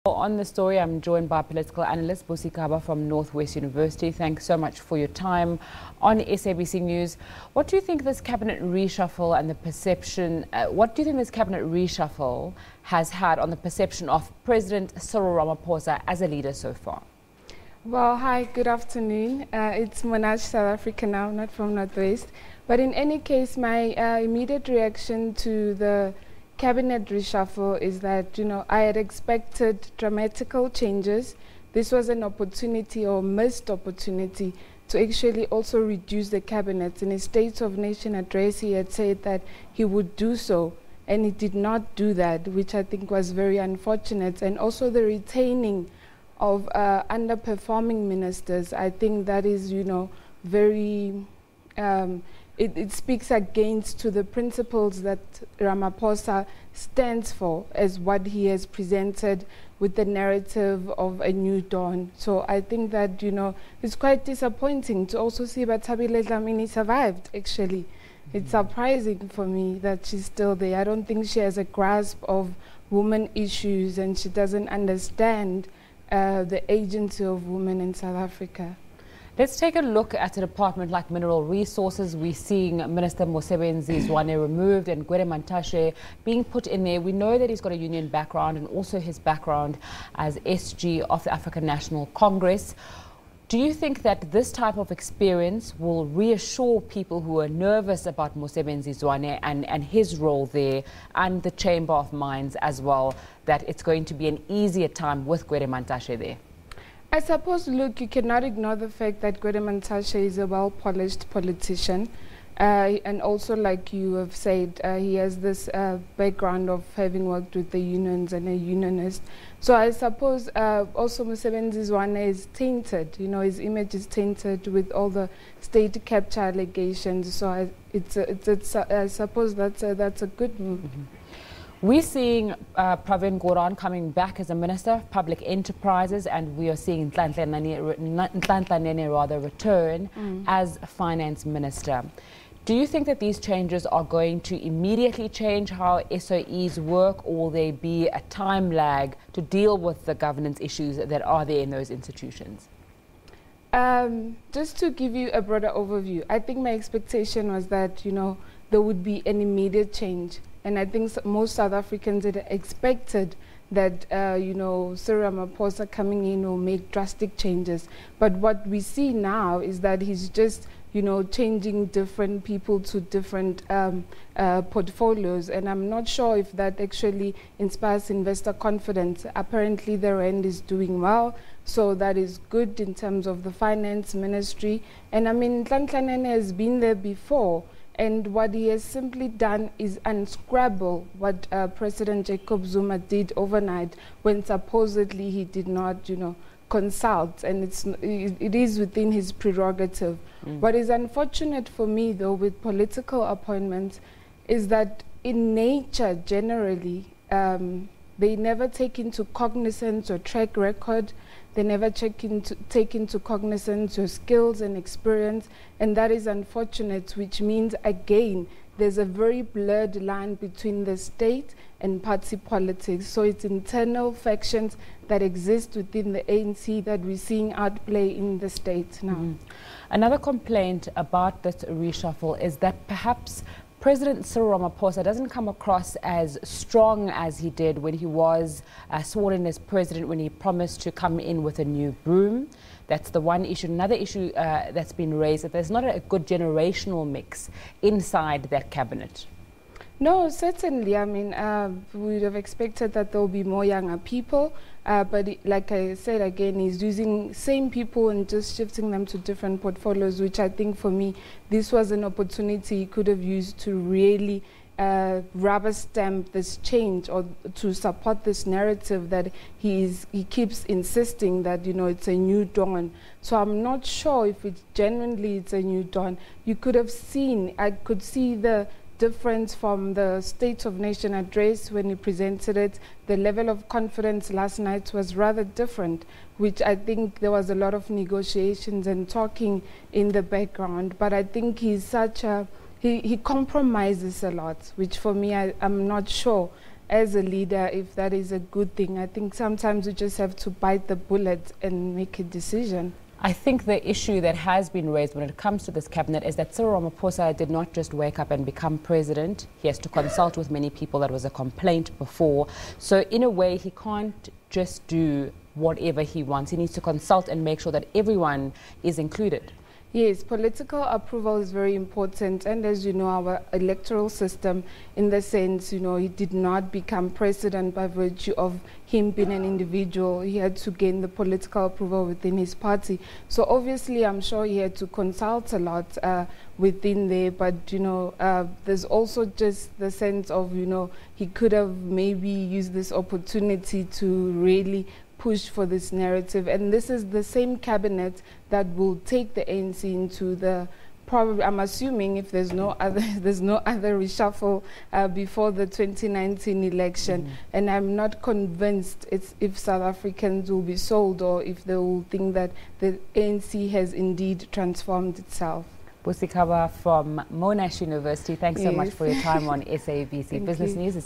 On the story, I'm joined by political analyst Busisiwe Khaba from Northwest University. Thanks so much for your time on SABC News. What do you think this cabinet reshuffle and the perception, what do you think this cabinet reshuffle has had on the perception of President Cyril Ramaphosa as a leader so far? Well, hi, good afternoon. It's Monash, South Africa now, not from Northwest. But in any case, my immediate reaction to the cabinet reshuffle is that, I had expected dramatical changes. This was an opportunity or missed opportunity to actually also reduce the cabinet. In his State of Nation address, he had said that he would do so, and he did not do that, which I think was very unfortunate. And also the retaining of underperforming ministers, I think that is, very... It speaks against to the principles that Ramaphosa stands for as what he has presented with the narrative of a new dawn. So I think that, it's quite disappointing to also see that Thabile Dlamini survived, actually. It's surprising for me that she's still there. I don't think she has a grasp of women issues, and she doesn't understand the agency of women in South Africa. Let's take a look at a department like Mineral Resources. We're seeing Minister Mosebenzi Zwane removed and Gwede Mantashe being put in there. We know that he's got a union background and also his background as SG of the African National Congress. Do you think that this type of experience will reassure people who are nervous about Mosebenzi Zwane and his role there, and the Chamber of Mines as well, that it's going to be an easier time with Gwede Mantashe there? I suppose, look, you cannot ignore the fact that Gwede Mantashe is a well-polished politician. And also, like you have said, he has this background of having worked with the unions and a unionist. So I suppose also Mosebenzi Zwane is tainted. His image is tainted with all the state capture allegations. So I suppose that's a good move. We're seeing Pravin Gordhan coming back as a Minister of Public Enterprises, and we are seeing Nhlanhla Nene return as Finance Minister. Do you think that these changes are going to immediately change how SOEs work, or will there be a time lag to deal with the governance issues that are there in those institutions? Just to give you a broader overview, I think my expectation was that, there would be an immediate change. And I think most South Africans had expected that, Cyril Ramaphosa coming in will make drastic changes. But what we see now is that he's just, changing different people to different portfolios. And I'm not sure if that actually inspires investor confidence. Apparently, the rand is doing well, so that is good in terms of the finance ministry. And I mean, Nhlanhla Nene has been there before. And what he has simply done is unscrabble what President Jacob Zuma did overnight, when supposedly he did not, consult, and it is within his prerogative. What is unfortunate for me, though, with political appointments is that in nature, generally, they never take into cognizance or track record. They never take into cognizance your skills and experience, and that is unfortunate, which means, again, there's a very blurred line between the state and party politics. So it's internal factions that exist within the ANC that we're seeing outplay in the state now. Another complaint about this reshuffle is that perhaps President Cyril Ramaphosa doesn't come across as strong as he did when he was sworn in as president, when he promised to come in with a new broom. That's the one issue. Another issue that's been raised, that there's not a good generational mix inside that cabinet. No, certainly. I mean, we would have expected that there will be more younger people. But like I said again, he's using same people and just shifting them to different portfolios, which I think for me, this was an opportunity he could have used to really rubber stamp this change, or to support this narrative that he keeps insisting that, it's a new dawn. So I'm not sure if it's genuinely it's a new dawn. You could have seen, I could see the difference from the State of Nation address when he presented it. The level of confidence last night was rather different, which I think there was a lot of negotiations and talking in the background. But I think he's such a, he compromises a lot, which for me, I'm not sure as a leader, if that is a good thing. I think sometimes we just have to bite the bullet and make a decision. I think the issue that has been raised when it comes to this cabinet is that Cyril Ramaphosa did not just wake up and become president. He has to consult with many people. That was a complaint before. So in a way, he can't just do whatever he wants. He needs to consult and make sure that everyone is included. Yes, political approval is very important, and as you know, our electoral system, in the sense, you know, he did not become president by virtue of him being an individual. He had to gain the political approval within his party. So obviously, I'm sure he had to consult a lot within there, but, you know, there's also just the sense of, you know, he could have maybe used this opportunity to really push for this narrative, and this is the same cabinet that will take the ANC into the, probably, I'm assuming, if there's no other reshuffle before the 2019 election, and I'm not convinced if South Africans will be sold or if they will think that the ANC has indeed transformed itself. Busisiwe Khaba from Monash University, thanks so much for your time on SABC Business News.